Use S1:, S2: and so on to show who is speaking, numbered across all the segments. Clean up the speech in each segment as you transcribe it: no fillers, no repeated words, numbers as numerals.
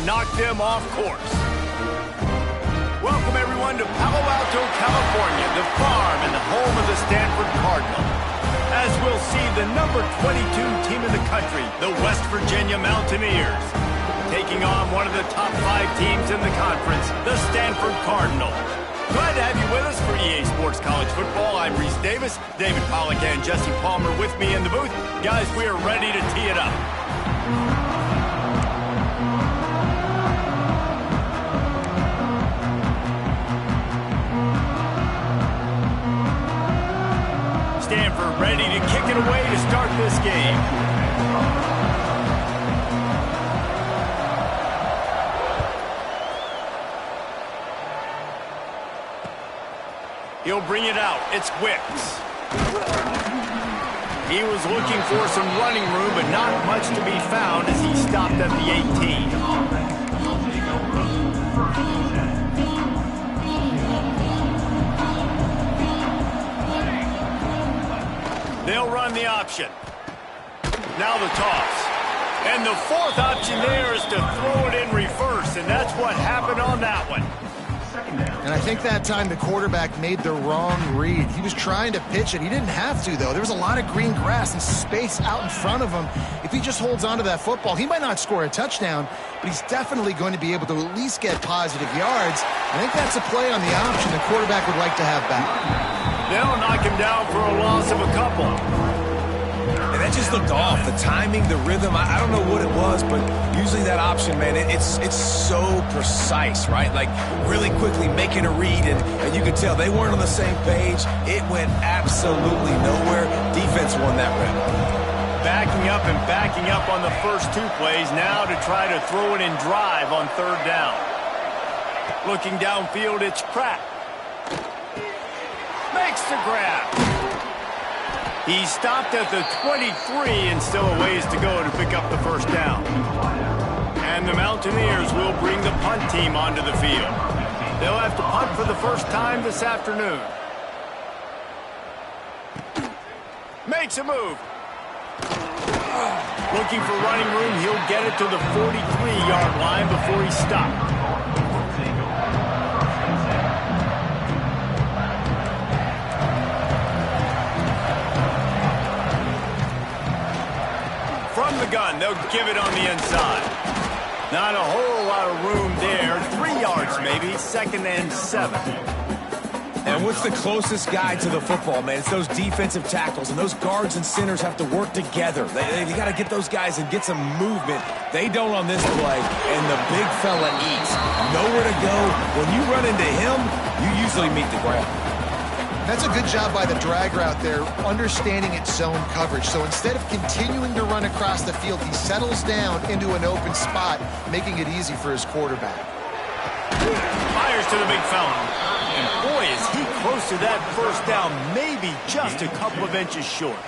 S1: knock them off course. Welcome, everyone, to Palo Alto, California, the farm and the home of the Stanford Cardinal. As we'll see, the number 22 team in the country, the West Virginia Mountaineers, taking on one of the top 5 teams in the conference, the Stanford Cardinal. Glad to have you with us for EA Sports College Football. I'm Reese Davis, David Pollack and Jesse Palmer with me in the booth. Guys, we are ready to tee it up. Stanford ready to kick it away to start this game. He'll bring it out. It's Wicks. He was looking for some running room, but not much to be found as he stopped at the 18. They'll run the option. Now the toss. And the fourth option there is to throw it in reverse, and that's what happened on that one.
S2: And I think that time the quarterback made the wrong read. He was trying to pitch it. He didn't have to, though. There was a lot of green grass and space out in front of him. If he just holds on to that football, he might not score a touchdown, but he's definitely going to be able to at least get positive yards. I think that's a play on the option the quarterback would like to have back.
S1: They'll knock him down for a loss of a couple.
S3: And that just looked off. The timing, the rhythm, I don't know what it was, but usually that option, man, it's so precise, right? Like really quickly making a read, and you could tell they weren't on the same page. It went absolutely nowhere. Defense won that rip.
S1: Backing up and backing up on the first 2 plays, now to try to throw it in drive on 3rd down. Looking downfield, it's Pratt. Makes the grab. He stopped at the 23 and still a ways to go to pick up the 1st down. And the Mountaineers will bring the punt team onto the field. They'll have to punt for the first time this afternoon. Makes a move. Looking for running room. He'll get it to the 43-yard line before he stopped. From the gun, they'll give it on the inside. Not a whole lot of room there. 3 yards maybe, 2nd and 7.
S3: And what's the closest guy to the football, man? It's those defensive tackles, and those guards and centers have to work together. They got to get those guys and get some movement. They don't on this play, and the big fella eats. Nowhere to go. When you run into him, you usually meet the ground.
S2: That's a good job by the drag route there, understanding its zone coverage. So instead of continuing to run across the field, he settles down into an open spot, making it easy for his quarterback.
S1: Fires to the big fella. And boy, is he close to that 1st down, maybe just a couple of inches short.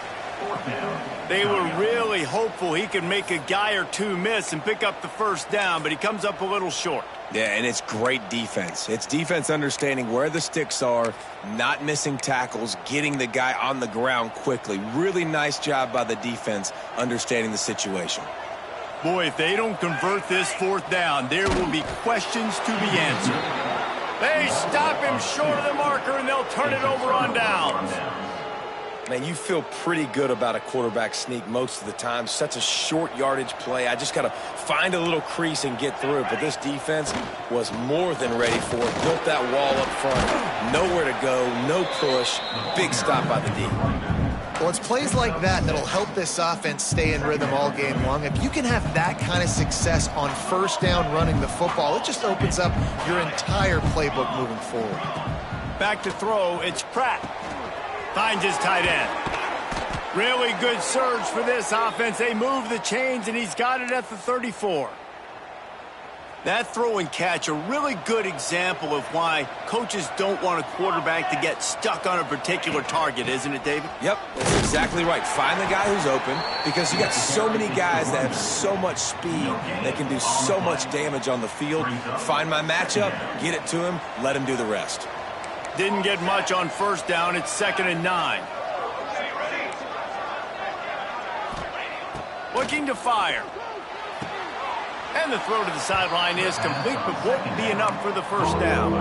S1: They were really hopeful he could make a guy or 2 miss and pick up the 1st down, but he comes up a little short.
S3: Yeah, and it's great defense. It's defense understanding where the sticks are, not missing tackles, getting the guy on the ground quickly. Really nice job by the defense understanding the situation.
S1: Boy, if they don't convert this 4th down, there will be questions to be answered. They stop him short of the marker, and they'll turn it over on downs.
S3: Man, you feel pretty good about a quarterback sneak most of the time. Such a short yardage play. I just got to find a little crease and get through it. But this defense was more than ready for it. Built that wall up front. Nowhere to go, no push. Big stop by the D.
S2: Well, it's plays like that that'll help this offense stay in rhythm all game long. If you can have that kind of success on 1st down running the football, it just opens up your entire playbook moving forward.
S1: Back to throw, it's Pratt. Finds his tight end. Really good surge for this offense. They move the chains, and he's got it at the 34. That throw and catch, a really good example of why coaches don't want a quarterback to get stuck on a particular target, isn't it, David?
S3: Yep, that's exactly right. Find the guy who's open, because you got so many guys that have so much speed that can do so much damage on the field. Find my matchup, get it to him, let him do the rest.
S1: Didn't get much on 1st down. It's 2nd and 9. Looking to fire. And the throw to the sideline is complete, but won't be enough for the first down.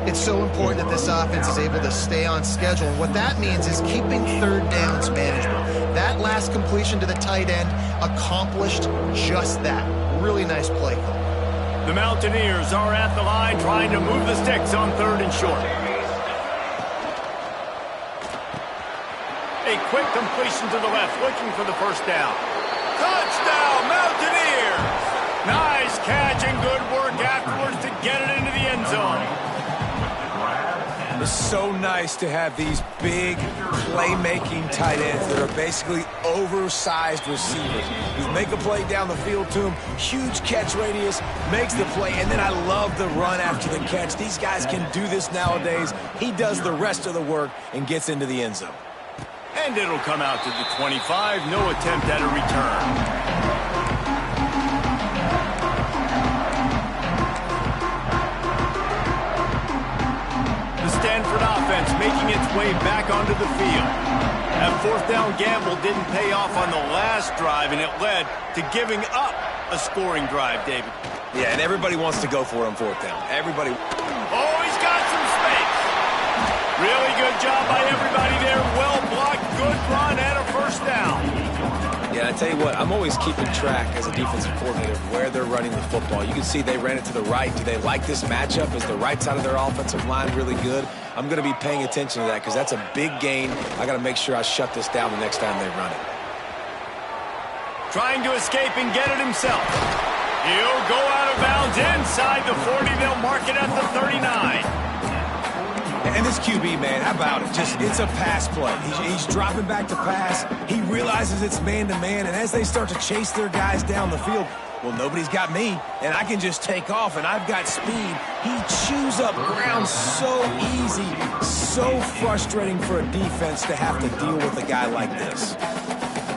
S2: It's so important that this offense is able to stay on schedule. And what that means is keeping third downs manageable. That last completion to the tight end accomplished just that. Really nice play call.
S1: The Mountaineers are at the line trying to move the sticks on 3rd and short. A quick completion to the left, looking for the first down. Touchdown, Mountaineers! Nice catch and good work afterwards to get it into the end zone.
S3: It's so nice to have these big playmaking tight ends that are basically oversized receivers. You make a play down the field to him, huge catch radius, makes the play, and then I love the run after the catch. These guys can do this nowadays. He does the rest of the work and gets into the end zone.
S1: And it'll come out to the 25. No attempt at a return. Stanford offense making its way back onto the field. That 4th down gamble didn't pay off on the last drive, and it led to giving up a scoring drive, David.
S3: Yeah, and everybody wants to go for it on 4th down. Everybody.
S1: Oh, he's got some space. Really good job by everybody there. Well blocked, good run, and a first down.
S3: Yeah, I tell you what, I'm always keeping track as a defensive coordinator of where they're running the football. You can see they ran it to the right. Do they like this matchup? Is the right side of their offensive line really good? I'm going to be paying attention to that because that's a big gain. I got to make sure I shut this down the next time they run it.
S1: Trying to escape and get it himself. He'll go out of bounds inside the 40. They'll mark it at the 39.
S3: And this QB, man, how about it? It's a pass play. He's dropping back to pass. He realizes it's man-to-man, and as they start to chase their guys down the field, well, nobody's got me, and I can just take off, and I've got speed. He chews up ground so easy, so frustrating for a defense to have to deal with a guy like this.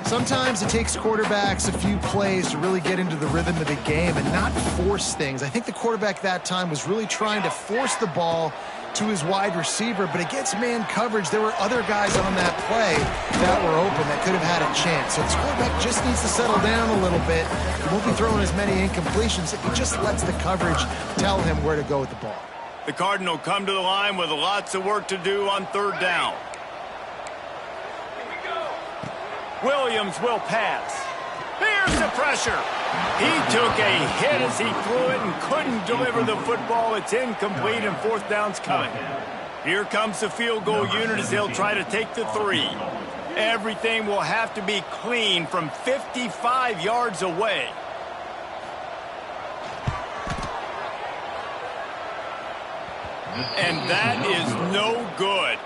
S2: Sometimes it takes quarterbacks a few plays to really get into the rhythm of the game and not force things. I think the quarterback that time was really trying to force the ball to his wide receiver, but against man coverage, there were other guys on that play that were open that could have had a chance. So this quarterback just needs to settle down a little bit. He won't be throwing as many incompletions if he just lets the coverage tell him where to go with the ball.
S1: The Cardinal come to the line with lots of work to do on 3rd down. Williams will pass. Here's the pressure. He took a hit as he threw it and couldn't deliver the football. It's incomplete and 4th down's coming. Here comes the field goal unit as they'll try to take the 3. Everything will have to be clean from 55 yards away. And that is no good.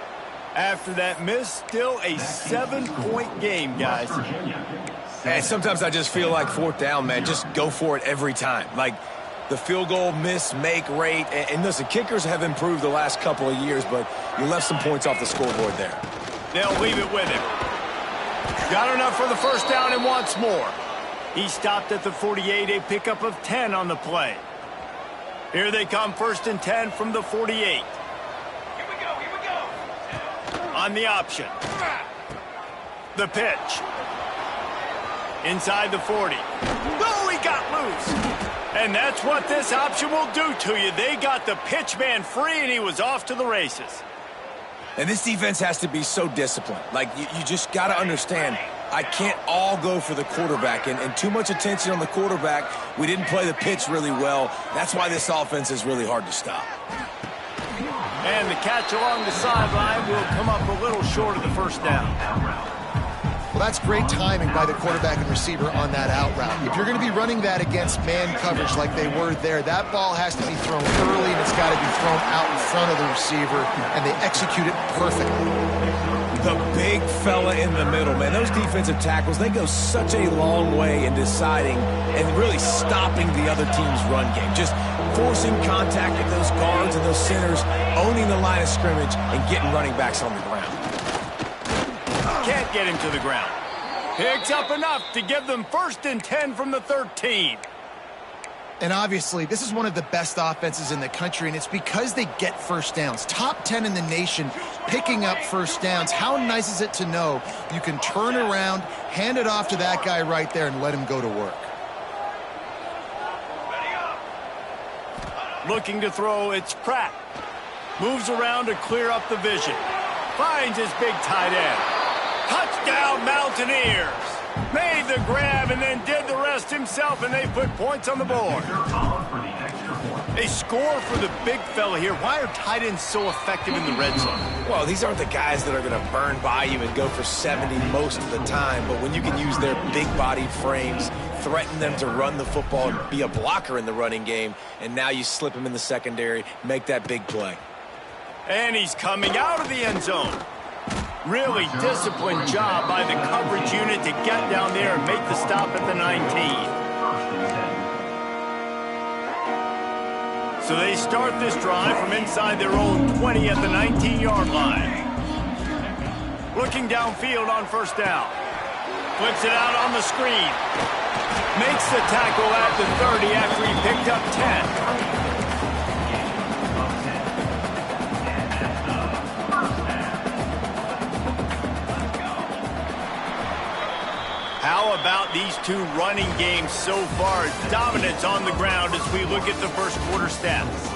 S1: After that miss, still a 7-point game, guys.
S3: And sometimes I just feel like 4th down, man, just go for it every time. Like the field goal miss, make rate. And listen, kickers have improved the last couple of years, but you left some points off the scoreboard there.
S1: They'll leave it with him. Got enough for the first down and wants more. He stopped at the 48, a pickup of 10 on the play. Here they come, 1st and 10 from the 48. On the option. The pitch. Inside the 40. Oh, he got loose. And that's what this option will do to you. They got the pitch man free, and he was off to the races.
S3: And this defense has to be so disciplined. Like, you just got to understand, I can't all go for the quarterback. And too much attention on the quarterback. We didn't play the pitch really well. That's why this offense is really hard to stop.
S1: And the catch along the sideline will come up a little short of the first down.
S2: Well, that's great timing by the quarterback and receiver on that out route. If you're going to be running that against man coverage like they were there, that ball has to be thrown early, and it's got to be thrown out in front of the receiver, and they execute it perfectly.
S3: The big fella in the middle, man. Those defensive tackles, they go such a long way in deciding and really stopping the other team's run game. Just forcing contact with those guards and those centers, owning the line of scrimmage, and getting running backs on the ground.
S1: Can't get him to the ground. Picks up enough to give them 1st and 10 from the 13.
S2: And obviously, this is one of the best offenses in the country, and it's because they get first downs. Top 10 in the nation picking up first downs. How nice is it to know you can turn around, hand it off to that guy right there, and let him go to work?
S1: Looking to throw, it's Pratt. Moves around to clear up the vision. Finds his big tight end. Touchdown, Mountaineers! Made the grab and then did the rest himself, and they put points on the board. They score for the big fella here. Why are tight ends so effective in the red zone?
S3: Well, these aren't the guys that are going to burn by you and go for 70 most of the time, but when you can use their big-bodied frames, threaten them to run the football and be a blocker in the running game, and now you slip him in the secondary, make that big play.
S1: And he's coming out of the end zone. Really disciplined job by the coverage unit to get down there and make the stop at the 19. So they start this drive from inside their own 20 at the 19-yard line. Looking downfield on first down. Flips it out on the screen. Makes the tackle at the 30 after he picked up 10. How about these two running games so far? Dominance on the ground as we look at the first quarter stats.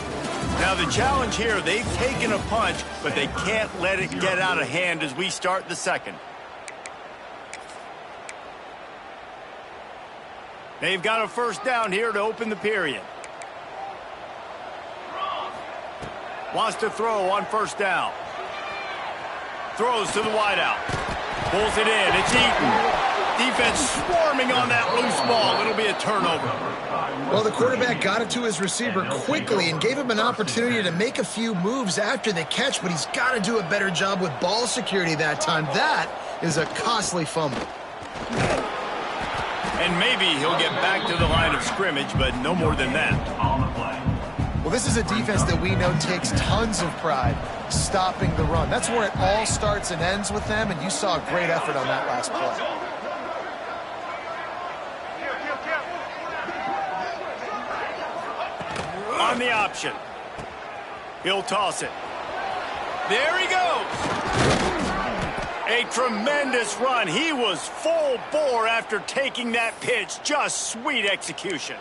S1: Now the challenge here, they've taken a punch, but they can't let it get out of hand as we start the second. They've got a first down here to open the period. Wants to throw on first down. Throws to the wideout. Pulls it in. It's Eaton. Defense swarming on that loose ball. It'll be a turnover.
S2: Well, the quarterback got it to his receiver quickly and gave him an opportunity to make a few moves after the catch, but he's got to do a better job with ball security that time. That is a costly fumble.
S1: And maybe he'll get back to the line of scrimmage, but no more than that.
S2: Well, this is a defense that we know takes tons of pride stopping the run. That's where it all starts and ends with them, and you saw a great effort on that last play.
S1: On the option. He'll toss it. There he goes. A tremendous run. He was full bore after taking that pitch. Just sweet execution.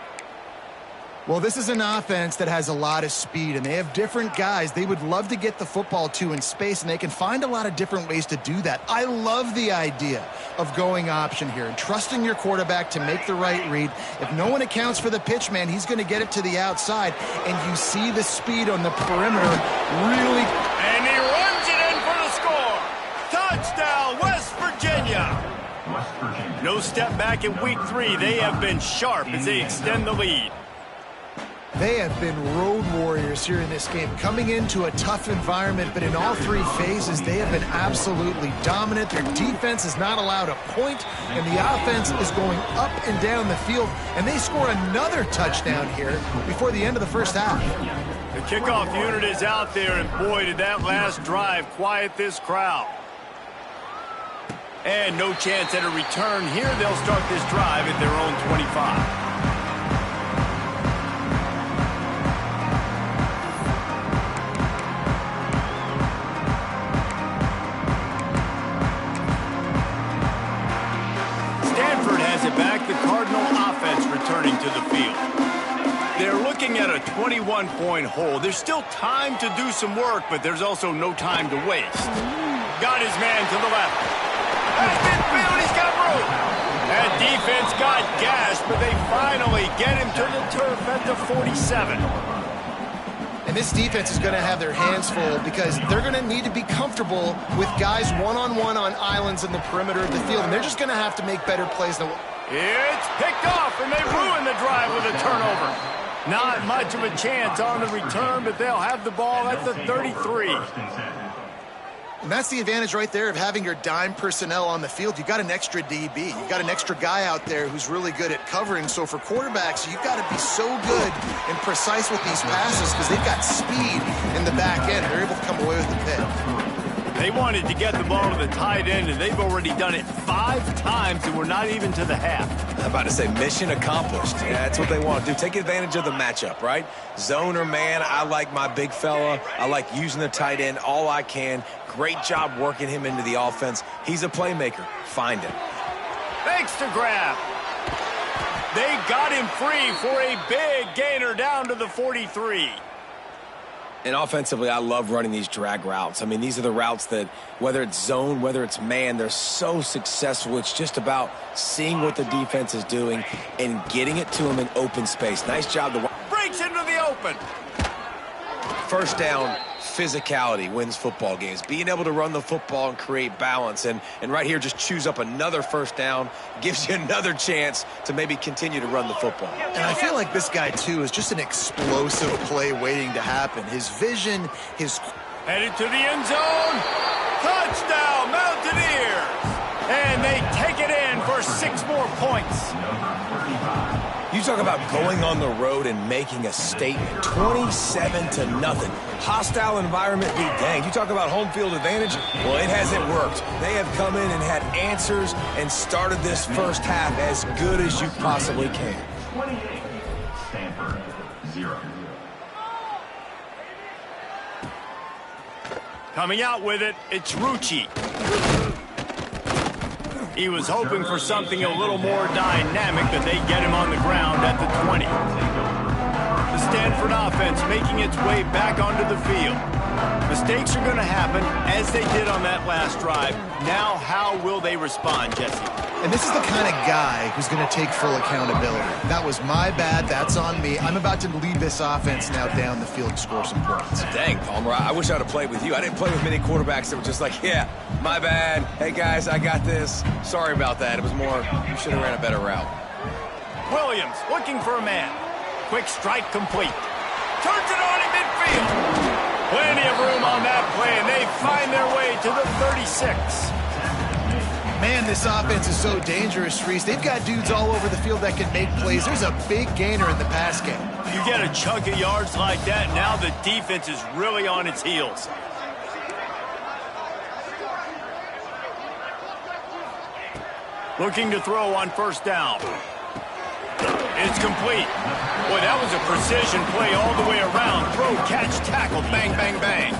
S2: Well, this is an offense that has a lot of speed, and they have different guys they would love to get the football to in space, and they can find a lot of different ways to do that. I love the idea of going option here and trusting your quarterback to make the right read. If no one accounts for the pitch, man, he's going to get it to the outside, and you see the speed on the perimeter really.
S1: And he runs it in for the score. Touchdown, West Virginia. No step back in week 3. They have been sharp as they extend the lead.
S2: They have been road warriors here in this game, coming into a tough environment, but in all 3 phases, they have been absolutely dominant. Their defense is not allowed a point, and the offense is going up and down the field, and they score another touchdown here before the end of the first half.
S1: The kickoff unit is out there, and boy, did that last drive quiet this crowd. And no chance at a return here. They'll start this drive at their own 25. Back, the Cardinal offense returning to the field. They're looking at a 21-point hole. There's still time to do some work, but there's also no time to waste. Got his man to the left. At midfield, he's got room. That defense got gashed, but they finally get him to the turf at the 47.
S2: And this defense is going to have their hands full because they're going to need to be comfortable with guys one-on-one on islands in the perimeter of the field, and they're just going to have to make better plays than.
S1: It's picked off, and they ruin the drive with a turnover. Not much of a chance on the return, but they'll have the ball at the 33.
S2: And that's the advantage right there of having your dime personnel on the field. You've got an extra DB. You've got an extra guy out there who's really good at covering. So for quarterbacks, you've got to be so good and precise with these passes because they've got speed in the back end. They're able to come away with the pick.
S1: They wanted to get the ball to the tight end, and they've already done it 5 times, and we're not even to the half.
S3: I'm about to say mission accomplished. Yeah, that's what they want to do. Take advantage of the matchup, right? Zone or man, I like my big fella. I like using the tight end all I can. Great job working him into the offense. He's a playmaker. Find him.
S1: Thanks to grab. They got him free for a big gainer they're down to the 43.
S3: And offensively, I love running these drag routes. I mean, these are the routes that, whether it's zone, whether it's man, they're so successful. It's just about seeing what the defense is doing and getting it to them in open space. Nice job.
S1: Breaks into the open.
S3: First down, physicality wins football games. Being able to run the football and create balance. And right here, just choose up another first down, gives you another chance to maybe continue to run the football.
S2: And I feel like this guy, too, is just an explosive play waiting to happen. His vision, his...
S1: Headed to the end zone. Touchdown, Mountaineers. And they take it in for 6 more points.
S3: You talk about going on the road and making a statement. 27-0. Hostile environment be danged. You talk about home field advantage. Well, it hasn't worked. They have come in and had answers and started this first half as good as you possibly can.
S4: 28, Stanford, 0.
S1: Coming out with it, it's Ncaa. He was hoping for something a little more dynamic, but they get him on the ground at the 20. The Stanford offense making its way back onto the field. Mistakes are going to happen, as they did on that last drive. Now, how will they respond, Jesse?
S2: And this is the kind of guy who's going to take full accountability. That was my bad. That's on me. I'm about to lead this offense now down the field to score some points.
S3: Dang, Palmer, I wish I would have played with you. I didn't play with many quarterbacks that were just like, yeah, my bad. Hey, guys, I got this. Sorry about that. It was more, you should have ran a better route.
S1: Williams looking for a man. Quick strike complete. Turns it on in midfield. Plenty of room on that play, and they find their way to the 36.
S2: Man, this offense is so dangerous, Reese. They've got dudes all over the field that can make plays. There's a big gainer in the pass game.
S1: You get a chunk of yards like that, now the defense is really on its heels. Looking to throw on first down. It's complete. Boy, that was a precision play all the way around. Throw, catch, tackle, bang, bang, bang.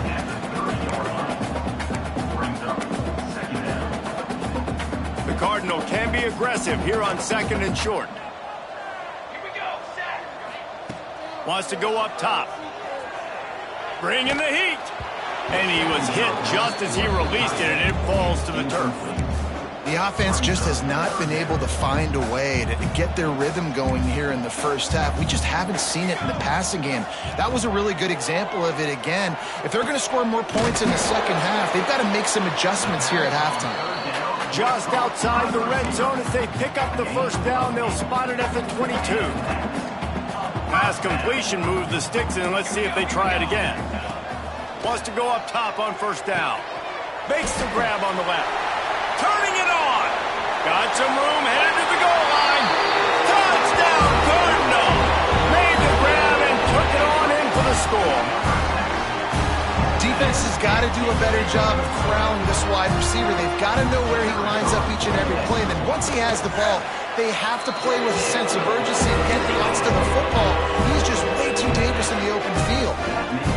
S1: The Cardinal can be aggressive here on 2nd and short. Wants to go up top. Bringing the heat. And he was hit just as he released it, and it falls to the turf.
S2: The offense just has not been able to find a way to get their rhythm going here in the first half. We just haven't seen it in the passing game. That was a really good example of it again. If they're going to score more points in the second half, they've got to make some adjustments here at halftime.
S1: Just outside the red zone as they pick up the first down. They'll spot it at the 22. Pass completion moves the sticks in. Let's see if they try it again. Wants to go up top on first down. Makes the grab on the left. Turning it on. Got some room, headed to the goal line. Touchdown, Cardinal. Made the grab and took it on in for the score.
S2: Defense has got to do a better job of corralling this wide receiver. They've got to know where he lines up each and every play. And then once he has the ball, they have to play with a sense of urgency and get lots to the football. He's just way too dangerous in the open field.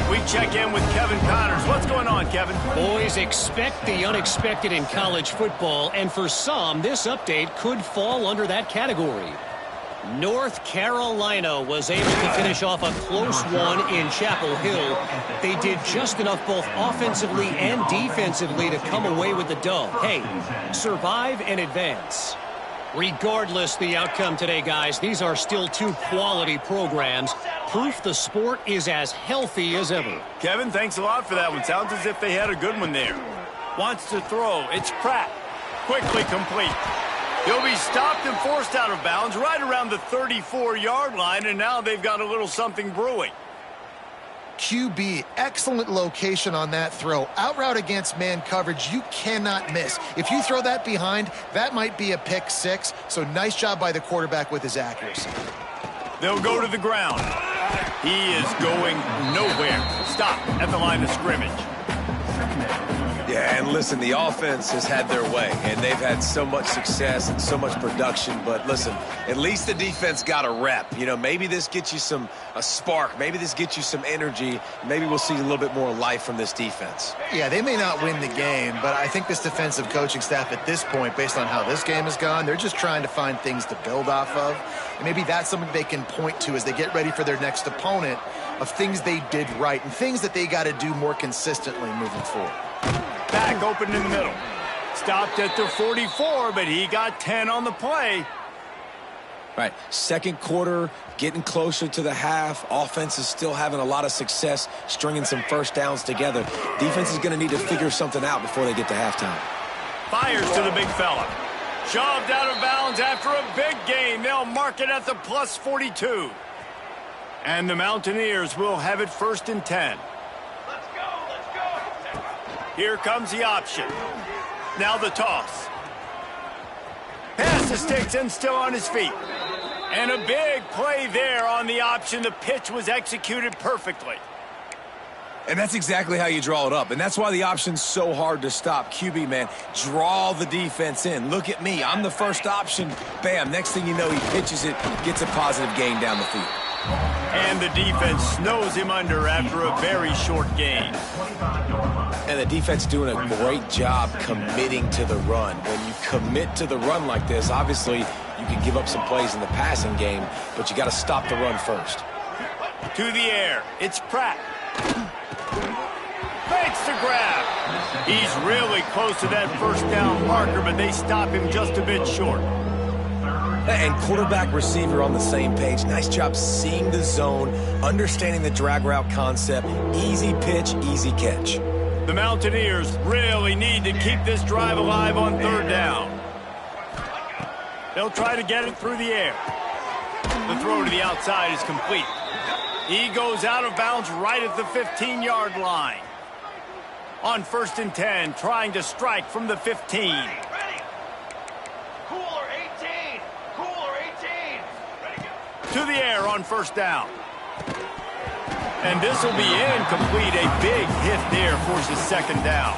S1: We check in with Kevin Connors. What's going on, Kevin?
S5: Boys, expect the unexpected in college football, and for some, this update could fall under that category. North Carolina was able to finish off a close one in Chapel Hill. They did just enough both offensively and defensively to come away with the dub. Hey, survive and advance. Regardless the outcome today, guys, these are still 2 quality programs. Proof the sport is as healthy as ever.
S1: Kevin, thanks a lot for that one. Sounds as if they had a good one there. Wants to throw. It's Pratt. Quickly complete. He'll be stopped and forced out of bounds right around the 34-yard line, and now they've got a little something brewing.
S2: QB, excellent location on that throw. Out route against man coverage, you cannot miss. If you throw that behind, that might be a pick 6. So nice job by the quarterback with his accuracy.
S1: They'll go to the ground. He is going nowhere. Stop at the line of scrimmage.
S3: Yeah, and listen, the offense has had their way, and they've had so much success and so much production. But listen, at least the defense got a rep. You know, maybe this gets you a spark. Maybe this gets you some energy. Maybe we'll see a little bit more life from this defense.
S2: Yeah, they may not win the game, but I think this defensive coaching staff at this point, based on how this game has gone, they're just trying to find things to build off of. And maybe that's something they can point to as they get ready for their next opponent, of things they did right and things that they got to do more consistently moving forward.
S1: Back open in the middle. Stopped at the 44, but he got 10 on the play.
S3: Right, second quarter, getting closer to the half. Offense is still having a lot of success stringing some first downs together. Defense is going to need to figure something out before they get to halftime.
S1: Fires to the big fella. Shoved out of bounds after a big gain. They'll mark it at the plus 42. And the Mountaineers will have it 1st and 10. Here comes the option. Now the toss. Pass to Sticks and still on his feet. And a big play there on the option. The pitch was executed perfectly.
S3: And that's exactly how you draw it up. And that's why the option's so hard to stop. QB, man, draw the defense in. Look at me. I'm the first option. Bam. Next thing you know, he pitches it, gets a positive gain down the field.
S1: And the defense snows him under after a very short gain.
S3: And the defense doing a great job committing to the run. When you commit to the run like this, obviously you can give up some plays in the passing game, but you got to stop the run first.
S1: To the air. It's Pratt. Fakes the grab. He's really close to that first down marker, but they stop him just a bit short.
S3: And quarterback receiver on the same page. Nice job seeing the zone, understanding the drag route concept. Easy pitch, easy catch.
S1: The Mountaineers really need to keep this drive alive on 3rd down. They'll try to get it through the air. The throw to the outside is complete. He goes out of bounds right at the 15-yard line. On 1st and 10, trying to strike from the 15. To the air on 1st down. And this will be incomplete. A big hit there forces 2nd down.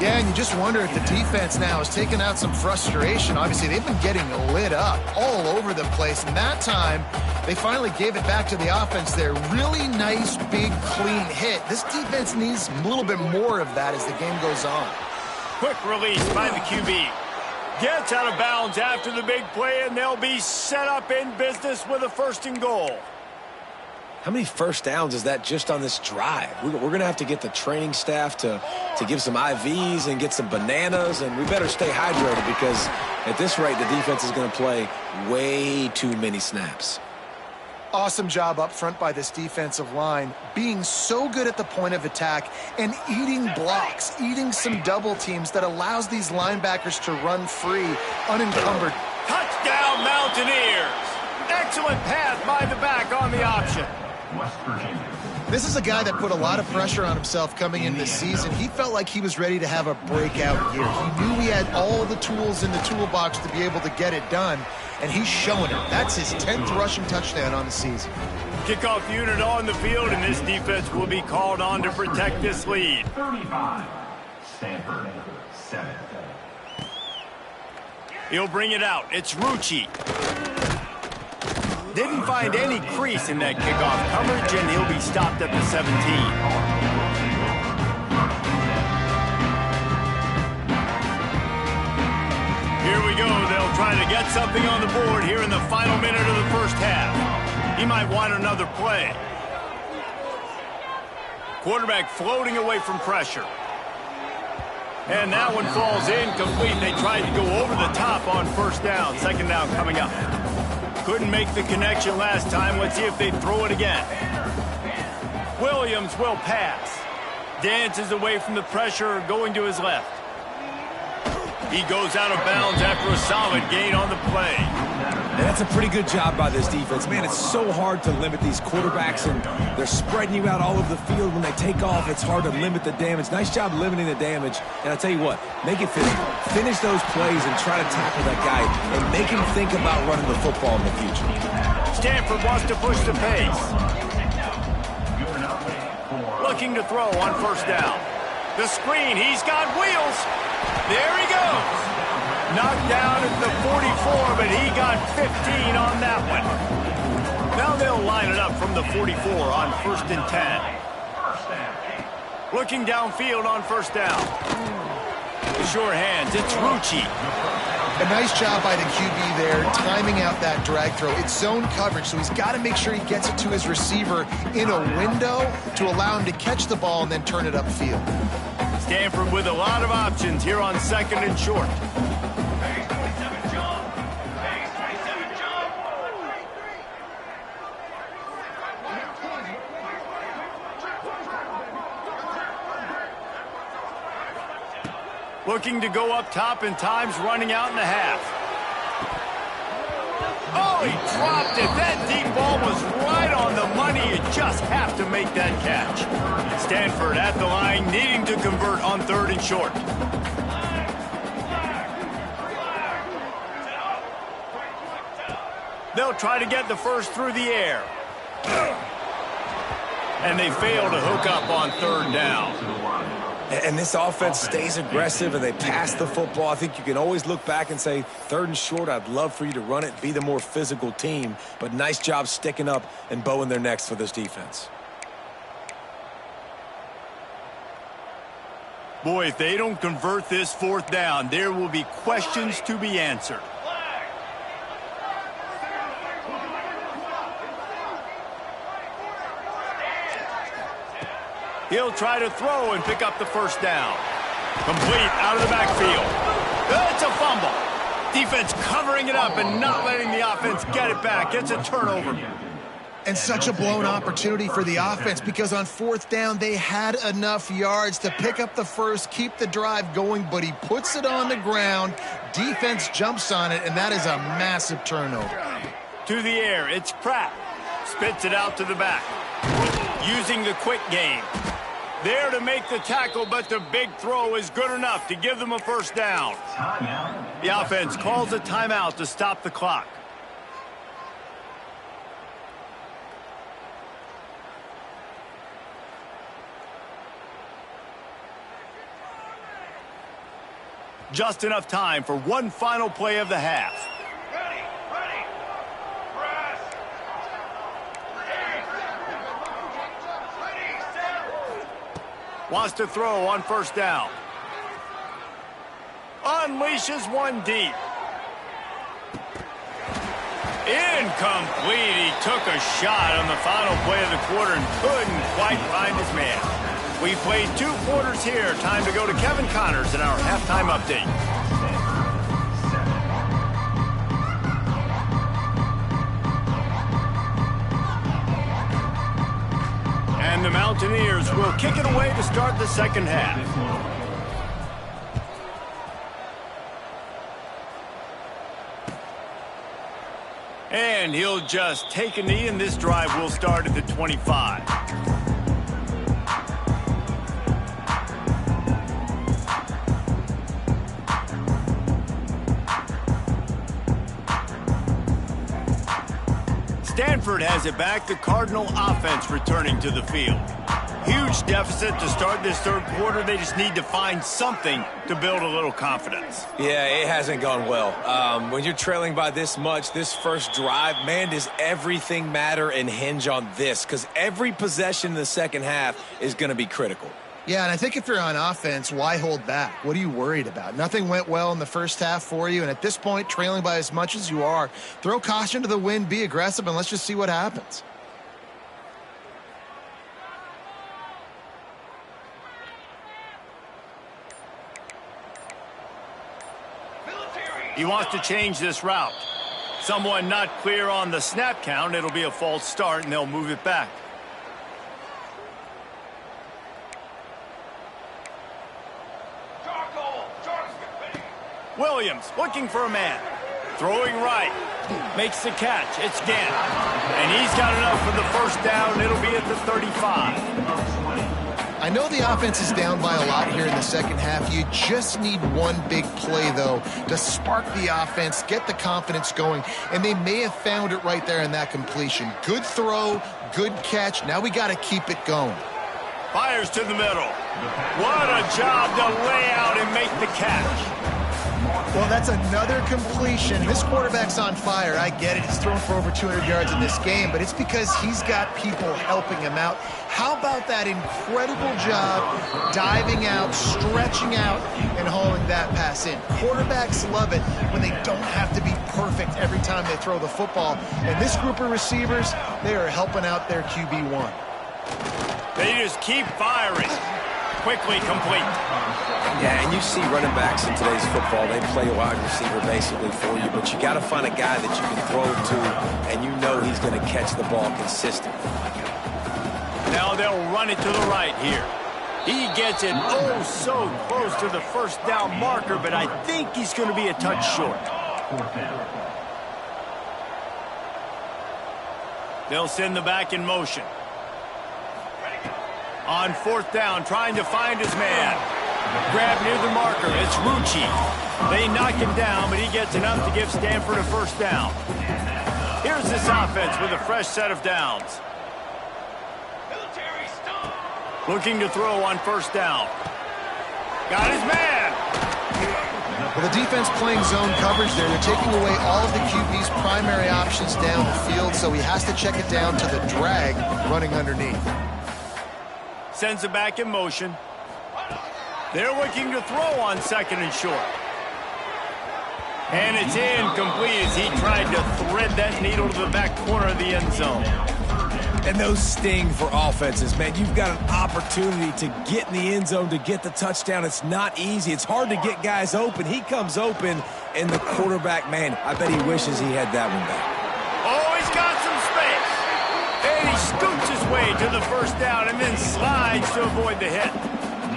S2: Yeah, and you just wonder if the defense now is taking out some frustration. Obviously, they've been getting lit up all over the place. And that time, they finally gave it back to the offense there. Really nice, big, clean hit. This defense needs a little bit more of that as the game goes on.
S1: Quick release by the QB. Gets out of bounds after the big play, and they'll be set up in business with a 1st and goal.
S3: How many first downs is that just on this drive? We're going to have to get the training staff to give some IVs and get some bananas, and we better stay hydrated because at this rate, the defense is going to play way too many snaps.
S2: Awesome job up front by this defensive line, being so good at the point of attack and eating blocks, eating some double teams that allows these linebackers to run free, unencumbered.
S1: Touchdown, Mountaineers! Excellent pass by the back on the option.
S4: West Virginia.
S2: This is a guy that put a lot of pressure on himself coming into the season. He felt like he was ready to have a breakout year. He knew he had all the tools in the toolbox to be able to get it done, and he's showing it. That's his 10th rushing touchdown on the season.
S1: Kickoff unit on the field, and this defense will be called on to protect this lead.
S4: 35. Stanford 7.
S1: He'll bring it out. It's Rucci. Didn't find any crease in that kickoff coverage, and he'll be stopped at the 17. Here we go. They'll try to get something on the board here in the final minute of the 1st half. He might want another play. Quarterback floating away from pressure. And that one falls incomplete. They tried to go over the top on 1st down. 2nd down coming up. Couldn't make the connection last time. Let's see if they throw it again. Williams will pass. Dances away from the pressure, going to his left. He goes out of bounds after a solid gain on the play.
S3: And that's a pretty good job by this defense. Man, it's so hard to limit these quarterbacks, and they're spreading you out all over the field. When they take off, it's hard to limit the damage. Nice job limiting the damage. And I'll tell you what, make it physical. Finish those plays and try to tackle that guy and make him think about running the football in the future.
S1: Stanford wants to push the pace. Looking to throw on 1st down. The screen, he's got wheels. There he goes. Knocked down at the 44, but he got 15 on that one. Now they'll line it up from the 44 on 1st and 10. Looking downfield on 1st down. The sure hands, it's Rucci.
S2: A nice job by the QB there, timing out that drag throw. It's zone coverage, so he's got to make sure he gets it to his receiver in a window to allow him to catch the ball and then turn it upfield.
S1: Stanford with a lot of options here on 2nd and short. Looking to go up top, and time's running out in the half. Oh, he dropped it. That deep ball was right on the money. You just have to make that catch. Stanford at the line, needing to convert on 3rd and short. They'll try to get the first through the air. And they fail to hook up on 3rd down.
S3: And this offense stays aggressive and they pass the football. I think you can always look back and say, 3rd and short, I'd love for you to run it, be the more physical team. But nice job sticking up and bowing their necks for this defense.
S1: Boy, if they don't convert this 4th down, there will be questions to be answered. He'll try to throw and pick up the 1st down. Complete out of the backfield. It's a fumble. Defense covering it up and not letting the offense get it back. It's a turnover.
S2: And such a blown opportunity for the offense because on 4th down, they had enough yards to pick up the first, keep the drive going, but he puts it on the ground. Defense jumps on it, and that is a massive turnover.
S1: To the air, it's Pratt. Spits it out to the back. Using the quick game. There to make the tackle, but the big throw is good enough to give them a 1st down. The offense calls a timeout to stop the clock. Just enough time for one final play of the half. Wants to throw on 1st down. Unleashes one deep. Incomplete. He took a shot on the final play of the quarter and couldn't quite find his man. We played 2 quarters here. Time to go to Kevin Connors in our halftime update. And the Mountaineers will kick it away to start the 2nd half. And he'll just take a knee, and this drive will start at the 25. Stanford has it back. The Cardinal offense returning to the field. Huge deficit to start this 3rd quarter. They just need to find something to build a little confidence.
S3: Yeah, it hasn't gone well. When you're trailing by this much, this first drive, man, does everything matter and hinge on this? Because every possession in the 2nd half is going to be critical.
S2: Yeah, and I think if you're on offense, why hold back? What are you worried about? Nothing went well in the 1st half for you, and at this point, trailing by as much as you are, throw caution to the wind, be aggressive, and let's just see what happens.
S1: He wants to change this route. Someone not clear on the snap count. It'll be a false start, and they'll move it back. Williams looking for a man. Throwing right. Makes the catch. It's Gant. And he's got enough for the 1st down. It'll be at the 35.
S2: I know the offense is down by a lot here in the 2nd half. You just need one big play, though, to spark the offense, get the confidence going, and they may have found it right there in that completion. Good throw, good catch. Now we got to keep it going.
S1: Fires to the middle. What a job to lay out and make the catch.
S2: Well, that's another completion. This quarterback's on fire. I get it. He's thrown for over 200 yards in this game, but it's because he's got people helping him out. How about that incredible job diving out, stretching out, and hauling that pass in? Quarterbacks love it when they don't have to be perfect every time they throw the football. And this group of receivers, they are helping out their QB1.
S1: They just keep firing. Quickly complete.
S3: Yeah, and you see running backs in today's football, they play a wide receiver basically for you, but you got to find a guy that you can throw to, and you know he's going to catch the ball consistently.
S1: Now they'll run it to the right here. He gets it oh so close to the first down marker, but I think he's going to be a touch short. They'll send the back in motion. On fourth down, trying to find his man. Grab near the marker. It's Ncaa. They knock him down, but he gets enough to give Stanford a first down. Here's this offense with a fresh set of downs. Looking to throw on first down. Got his man.
S2: Well, the defense playing zone coverage there. They're taking away all of the QB's primary options down the field, so he has to check it down to the drag running underneath.
S1: Sends it back in motion. They're looking to throw on second and short. And it's incomplete as he tried to thread that needle to the back corner of the end zone.
S3: And those sting for offenses, man. You've got an opportunity to get in the end zone, to get the touchdown. It's not easy. It's hard to get guys open. He comes open, and the quarterback, man, I bet he wishes he had that one back.
S1: Oh, he's got some space. And he scoots his way to the first down and then slides to avoid the hit.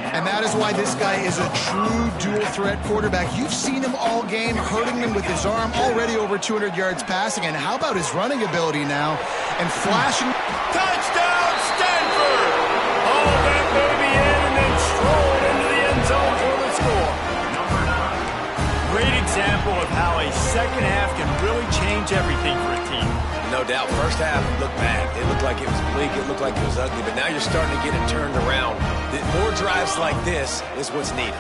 S2: And that is why this guy is a true dual-threat quarterback. You've seen him all game, hurting them with his arm, already over 200 yards passing. And how about his running ability now? And flashing.
S1: Touchdown, Stanford! All that baby in and then strolled into the end zone for the score. Great example of how a second half can really change everything for a team.
S3: No doubt. First half looked bad. It looked like it was bleak. It looked like it was ugly. But now you're starting to get it turned around. More drives like this is what's needed.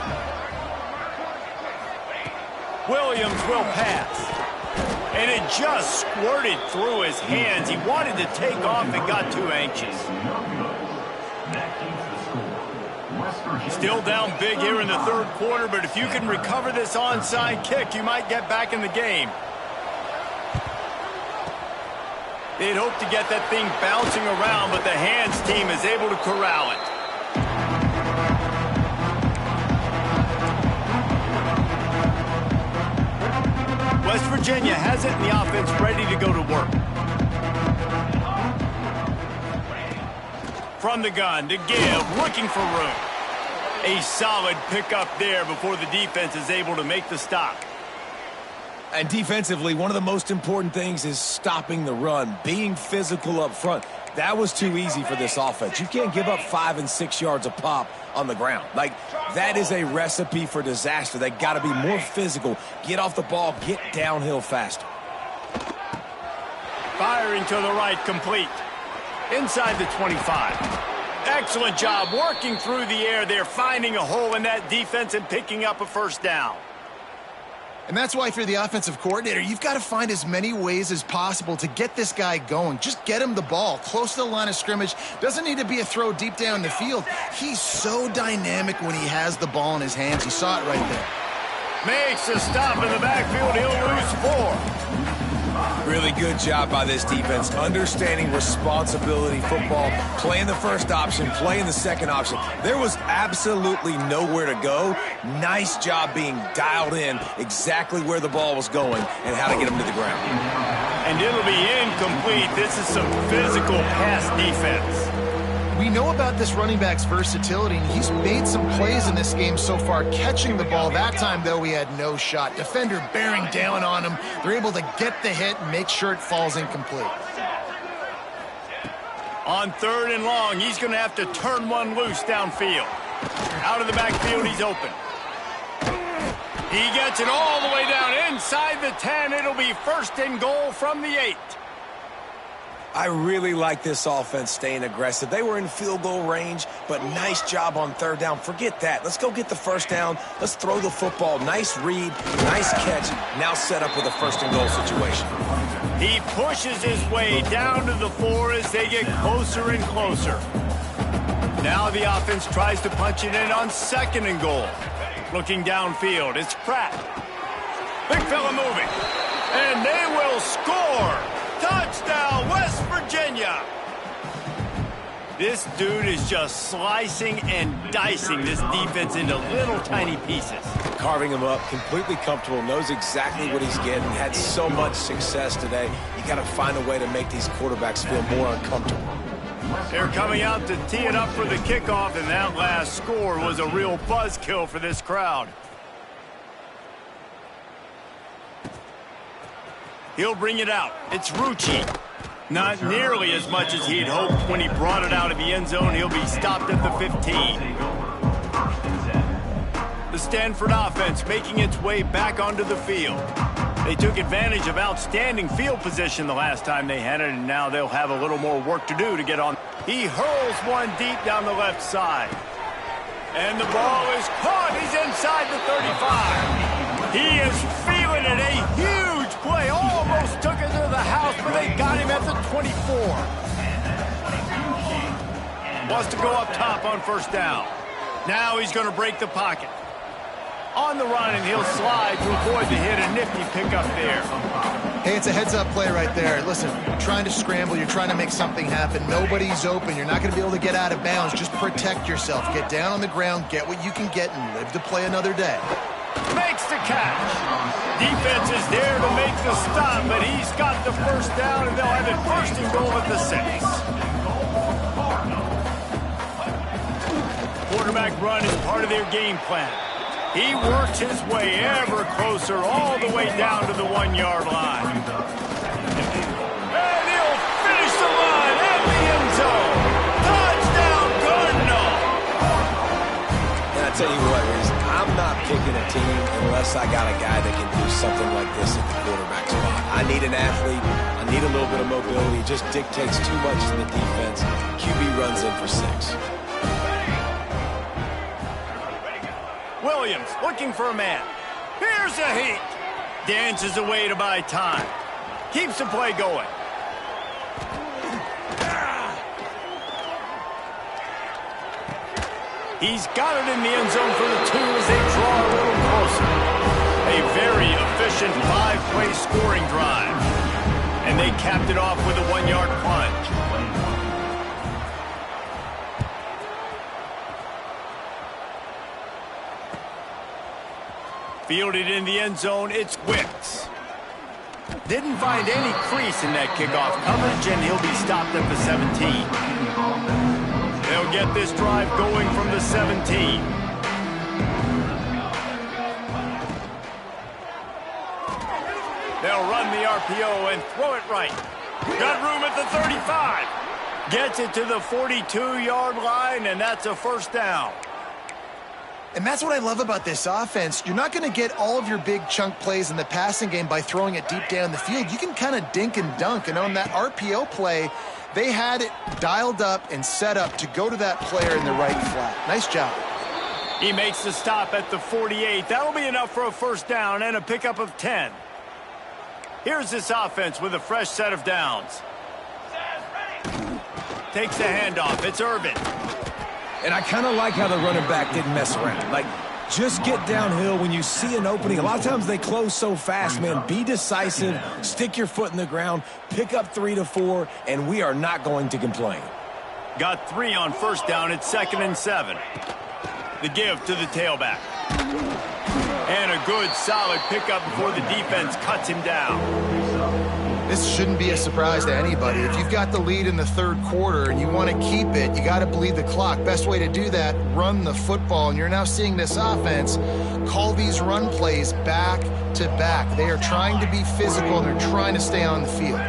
S1: Williams will pass. And it just squirted through his hands. He wanted to take off and got too anxious. Still down big here in the third quarter, but if you can recover this onside kick, you might get back in the game. They'd hope to get that thing bouncing around, but the hands team is able to corral it. West Virginia has it, and the offense ready to go to work. From the gun to give, looking for room. A solid pickup there before the defense is able to make the stop.
S3: And defensively, one of the most important things is stopping the run, being physical up front. That was too easy for this offense. You can't give up 5 and 6 yards a pop on the ground. Like, that is a recipe for disaster. They got to be more physical, get off the ball, get downhill faster.
S1: Firing to the right, complete. Inside the 25. Excellent job working through the air there, finding a hole in that defense and picking up a first down.
S2: And that's why if you're the offensive coordinator, you've got to find as many ways as possible to get this guy going. Just get him the ball close to the line of scrimmage. Doesn't need to be a throw deep down the field. He's so dynamic when he has the ball in his hands. You saw it right there.
S1: Makes a stop in the backfield. He'll lose 4.
S3: Really good job by this defense, understanding responsibility football, playing the first option, playing the second option. There was absolutely nowhere to go. Nice job being dialed in exactly where the ball was going and how to get him to the ground.
S1: And it'll be incomplete. This is some physical pass defense.
S2: We know about this running back's versatility, and he's made some plays in this game so far, catching the ball. That time, though, he had no shot. Defender bearing down on him. They're able to get the hit and make sure it falls incomplete.
S1: On 3rd and long, he's going to have to turn one loose downfield. Out of the backfield, he's open. He gets it all the way down inside the 10. It'll be 1st and goal from the 8.
S3: I really like this offense staying aggressive. They were in field goal range, but nice job on third down. Forget that. Let's go get the first down. Let's throw the football. Nice read, nice catch. Now set up with a first and goal situation.
S1: He pushes his way down to the 4 as they get closer and closer. Now the offense tries to punch it in on 2nd and goal. Looking downfield, it's Pratt. Big fella moving. And they will score. Touchdown, West Virginia. This dude is just slicing and dicing this defense into little tiny pieces.
S3: Carving him up, completely comfortable, knows exactly what he's getting, had so much success today. You got to find a way to make these quarterbacks feel more uncomfortable.
S1: They're coming out to tee it up for the kickoff, and that last score was a real buzzkill for this crowd. He'll bring it out. It's Rucci. Not nearly as much as he'd hoped when he brought it out of the end zone. He'll be stopped at the 15. The Stanford offense making its way back onto the field. They took advantage of outstanding field position the last time they had it, and now they'll have a little more work to do to get on. He hurls one deep down the left side. And the ball is caught. He's inside the 35. He is feeling it. A huge play. Almost took it to the house, but they got him at the 24. Wants to go up top on first down. Now he's going to break the pocket. On the run, and he'll slide to avoid the hit. A nifty pickup there.
S2: Hey, it's a heads-up play right there. Listen, you're trying to scramble. You're trying to make something happen. Nobody's open. You're not going to be able to get out of bounds. Just protect yourself. Get down on the ground, get what you can get, and live to play another day.
S1: Makes the catch. Defense is there to make the stop, but he's got the first down, and they'll have it first and goal at the 6. Quarterback run is part of their game plan. He works his way ever closer all the way down to the 1-yard line. And he'll finish the run at the end zone. Touchdown, Cardinal.
S3: And I tell you what, I'm not picking a team unless I got a guy that can do something like this at the quarterback spot. I need an athlete. I need a little bit of mobility. It just dictates too much to the defense. QB runs in for 6.
S1: Williams looking for a man. Here's a heat. Dances away to buy time. Keeps the play going. He's got it in the end zone for the 2 as they draw a little closer. A very efficient 5-play scoring drive. And they capped it off with a 1-yard plunge. Fielded in the end zone, it's Wicks. Didn't find any crease in that kickoff coverage, and he'll be stopped at the 17. They'll get this drive going from the 17. They'll run the RPO and throw it right. Got room at the 35. Gets it to the 42-yard line, and that's a first down.
S2: And that's what I love about this offense. You're not going to get all of your big chunk plays in the passing game by throwing it deep down the field. You can kind of dink and dunk. And on that RPO play, they had it dialed up and set up to go to that player in the right flat. Nice job.
S1: He makes the stop at the 48. That'll be enough for a first down and a pickup of 10. Here's this offense with a fresh set of downs. Takes the handoff. It's Irvin.
S3: And I kind of like how the running back didn't mess around. Like, just get downhill when you see an opening. A lot of times they close so fast, man. Be decisive, stick your foot in the ground, pick up 3 to 4, and we are not going to complain.
S1: Got 3 on first down. It's 2nd and 7. The give to the tailback. And a good, solid pickup before the defense cuts him down.
S2: This shouldn't be a surprise to anybody. If you've got the lead in the third quarter and you want to keep it, you got to bleed the clock. Best way to do that, run the football. And you're now seeing this offense call these run plays back to back. They are trying to be physical, and they're trying to stay on the field.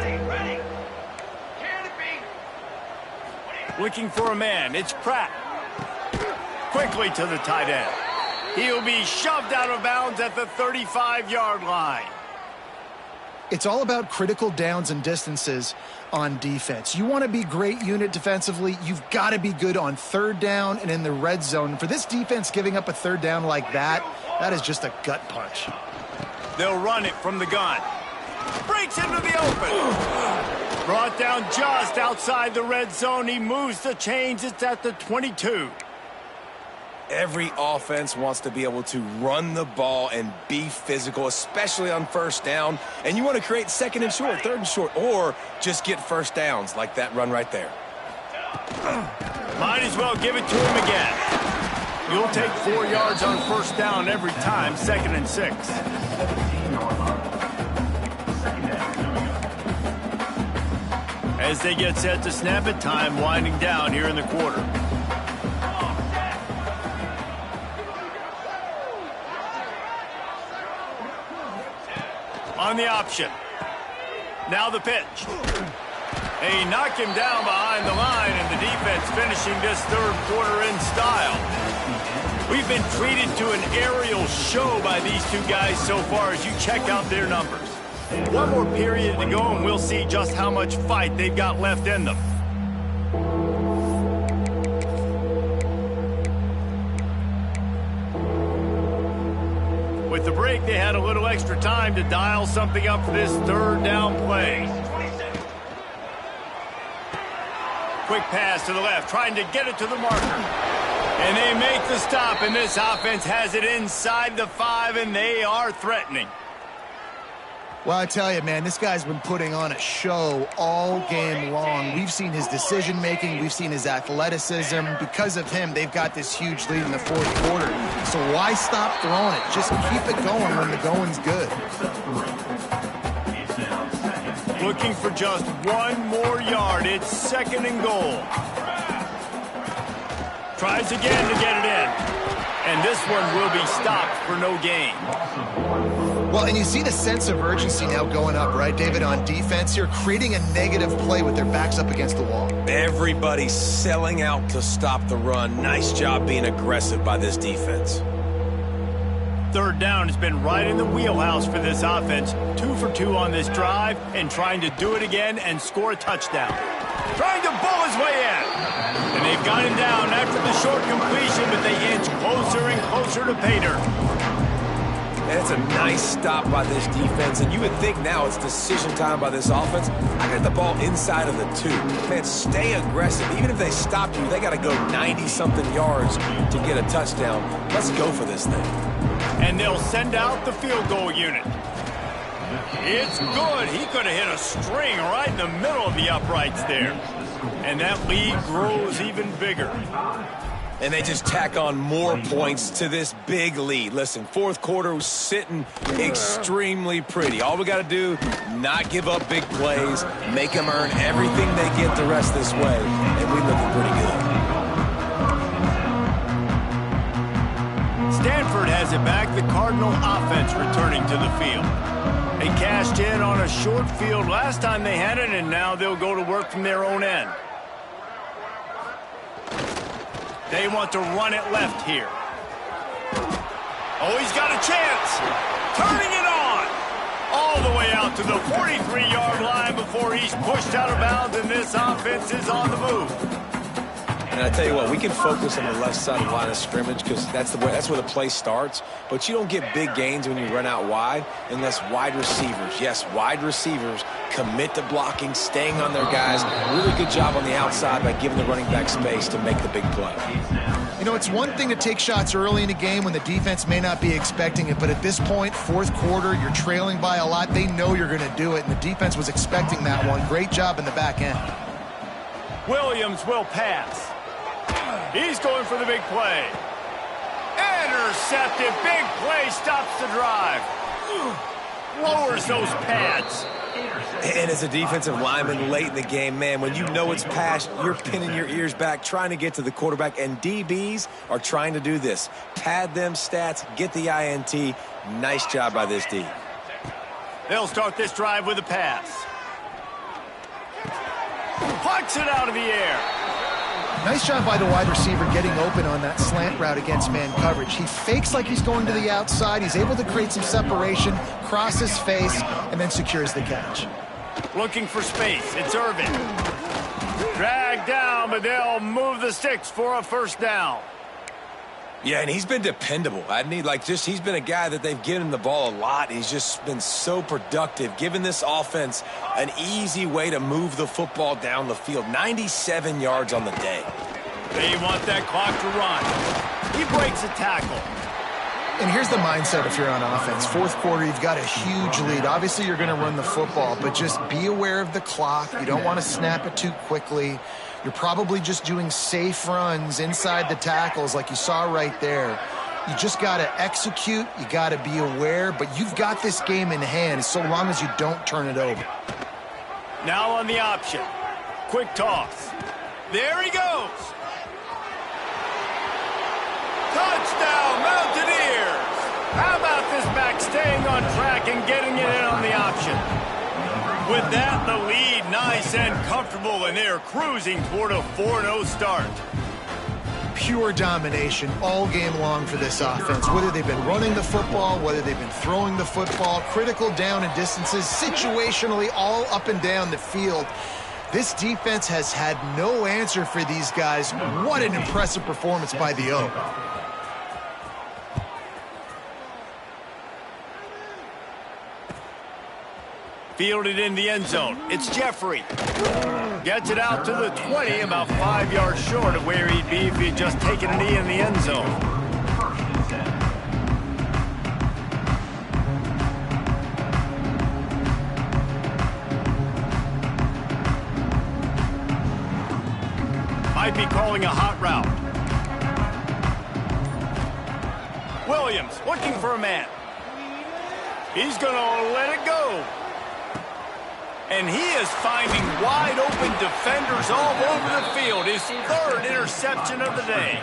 S1: Looking for a man. It's Pratt. Quickly to the tight end. He'll be shoved out of bounds at the 35-yard line.
S2: It's all about critical downs and distances on defense. You want to be great unit defensively, you've got to be good on third down and in the red zone. For this defense giving up a third down like that, that is just a gut punch.
S1: They'll run it from the gun. Breaks into the open. Brought down just outside the red zone. He moves the chains. It's at the 22.
S3: Every offense wants to be able to run the ball and be physical, especially on first down. And you want to create second and short, third and short, or just get first downs like that run right there.
S1: Might as well give it to him again. You'll take 4 yards on first down every time, 2nd and 6. As they get set to snap it, time winding down here in the quarter. On the option. Now the pitch. They knock him down behind the line, and the defense finishing this third quarter in style. We've been treated to an aerial show by these two guys so far as you check out their numbers. One more period to go, and we'll see just how much fight they've got left in them. With the break, they had a little extra time to dial something up for this third down play. Quick pass to the left, trying to get it to the marker. And they make the stop, and this offense has it inside the 5, and they are threatening.
S2: Well, I tell you, man, this guy's been putting on a show all game long. We've seen his decision-making. We've seen his athleticism. Because of him, they've got this huge lead in the fourth quarter. So why stop throwing it? Just keep it going when the going's good.
S1: Looking for just 1 more yard. It's 2nd and goal. Tries again to get it in. And this one will be stopped for no gain.
S2: Well, and you see the sense of urgency now going up, right, David, on defense here, creating a negative play with their backs up against the wall.
S3: Everybody's selling out to stop the run. Nice job being aggressive by this defense.
S1: Third down has been right in the wheelhouse for this offense. 2 for 2 on this drive, and trying to do it again and score a touchdown. Trying to bull his way in. And they've got him down after the short completion, but they inch closer and closer to pay dirt.
S3: That's a nice stop by this defense, and you would think now it's decision time by this offense. I got the ball inside of the 2. Man, stay aggressive. Even if they stop you, they got to go 90-something yards to get a touchdown. Let's go for this thing.
S1: And they'll send out the field goal unit. It's good. He could have hit a string right in the middle of the uprights there. And that lead grows even bigger.
S3: And they just tack on more points to this big lead. Listen, fourth quarter was sitting extremely pretty. All we got to do, not give up big plays, make them earn everything they get the rest this way, and we looking pretty good.
S1: Stanford has it back. The Cardinal offense returning to the field. They cashed in on a short field last time they had it, and now they'll go to work from their own end. They want to run it left here. Oh, he's got a chance. Turning it on. All the way out to the 43-yard line before he's pushed out of bounds, and this offense is on the move.
S3: And I tell you what, we can focus on the left side of the line of scrimmage because that's where the play starts. But you don't get big gains when you run out wide unless wide receivers, yes, wide receivers, commit to blocking, staying on their guys. Really good job on the outside by giving the running back space to make the big play.
S2: You know, it's one thing to take shots early in a game when the defense may not be expecting it, but at this point, fourth quarter, you're trailing by a lot. They know you're going to do it, and the defense was expecting that one. Great job in the back end.
S1: Williams will pass. He's going for the big play. Intercepted. Big play stops the drive. Lowers those pads.
S3: And as a defensive lineman late in the game, man, when you know it's past, you're pinning your ears back, trying to get to the quarterback, and DBs are trying to do this. Pad them stats, get the INT. Nice job by this D.
S1: They'll start this drive with a pass. Plucks it out of the air.
S2: Nice job by the wide receiver getting open on that slant route against man coverage. He fakes like he's going to the outside. He's able to create some separation, cross his face, and then secures the catch.
S1: Looking for space. It's Irvin. Dragged down, but they'll move the sticks for a first down.
S3: Yeah, and he's been dependable. He's been a guy that they've given him the ball a lot. He's just been so productive, giving this offense an easy way to move the football down the field. 97 yards on the day.
S1: They want that clock to run. He breaks a tackle.
S2: And here's the mindset if you're on offense. Fourth quarter, you've got a huge lead. Obviously, you're going to run the football, but just be aware of the clock. You don't want to snap it too quickly. You're probably just doing safe runs inside the tackles like you saw right there. You just got to execute. You got to be aware, but you've got this game in hand so long as you don't turn it over.
S1: Now on the option. Quick toss. There he goes. Touchdown, Mountaineers. How about this back staying on track and getting it in on the option? With that, the lead nice and comfortable, and they're cruising toward a 4-0 start.
S2: Pure domination all game long for this offense. Whether they've been running the football, whether they've been throwing the football, critical down and distances, situationally all up and down the field. This defense has had no answer for these guys. What an impressive performance by the O.
S1: Fielded in the end zone. It's Jeffrey. Gets it out to the 20, about 5 yards short of where he'd be if he'd just taken a knee in the end zone. Might be calling a hot route. Williams looking for a man. He's going to let it go. And he is finding wide-open defenders all over the field. His third interception of the day.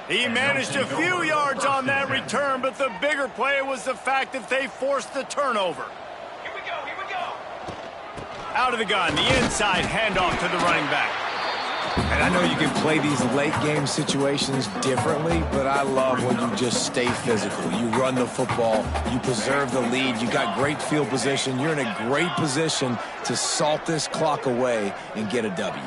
S1: He managed a few yards on that return, but the bigger play was the fact that they forced the turnover. Here we go. Out of the gun, the inside handoff to the running back.
S3: And I know you can play these late-game situations differently, but I love when you just stay physical. You run the football, you preserve the lead, you got great field position. You're in a great position to salt this clock away and get a W.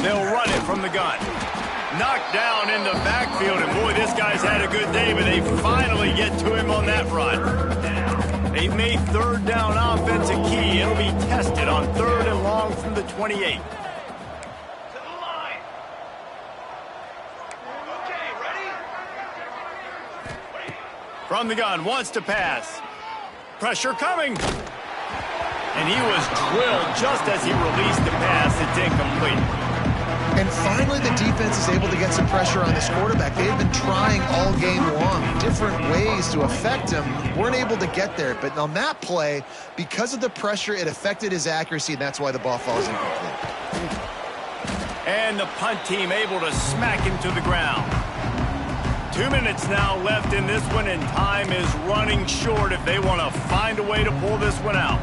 S1: They'll run it from the gun. Knocked down in the backfield, and boy, this guy's had a good day, but they finally get to him on that run. They've made third down offense a key. It'll be tested on 3rd and long from the 28. From the gun, wants to pass. Pressure coming. And he was drilled just as he released the pass. It's incomplete.
S2: And finally, the defense is able to get some pressure on this quarterback. They've been trying all game long, different ways to affect him. Weren't able to get there. But on that play, because of the pressure, it affected his accuracy, and that's why the ball falls incomplete.
S1: And the punt team able to smack him to the ground. 2 minutes now left in this one, and time is running short if they want to find a way to pull this one out.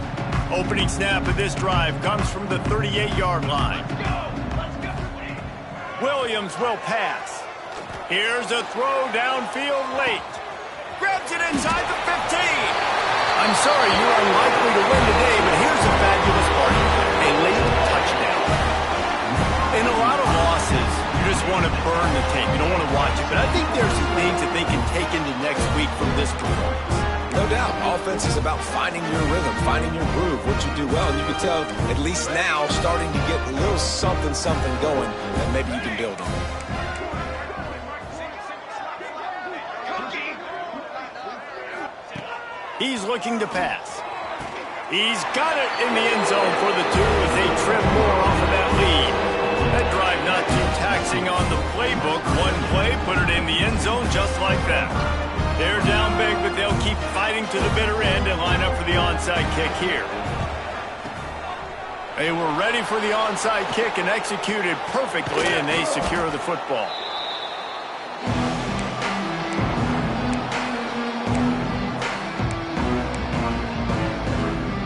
S1: Opening snap of this drive comes from the 38-yard line. Williams will pass. Here's a throw downfield late. Grabs it inside the 15. I'm sorry you're unlikely to win today, but here's a fabulous part. A late touchdown. In a lot of losses, you just want to burn the tape. You don't want to watch it. But I think there's some things that they can take into next week from this performance.
S3: No doubt, offense is about finding your rhythm, finding your groove, what you do well. And you can tell, at least now, starting to get a little something going that maybe you can build on.
S1: He's looking to pass. He's got it in the end zone for the 2 as they trim more off of that lead. That drive not too taxing on the playbook. One play, put it in the end zone just like that. They're down big, but they'll keep fighting to the bitter end and line up for the onside kick here. They were ready for the onside kick and executed perfectly, and they secure the football.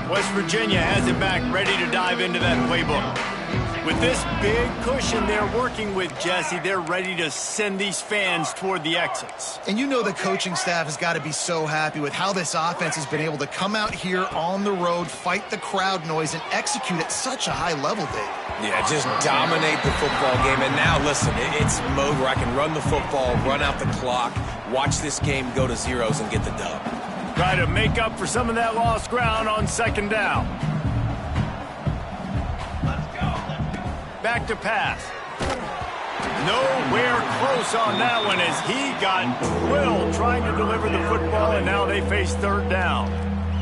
S1: West Virginia has it back, ready to dive into that playbook. With this big cushion they're working with, Jesse, they're ready to send these fans toward the exits.
S2: And you know the coaching staff has got to be so happy with how this offense has been able to come out here on the road, fight the crowd noise, and execute at such a high level, Dave.
S3: Yeah, just dominate the football game. And now, listen, it's mode where I can run the football, run out the clock, watch this game go to zeros and get the dub.
S1: Try to make up for some of that lost ground on second down. Back to pass. Nowhere close on that one as he got drilled trying to deliver the football, and now they face third down.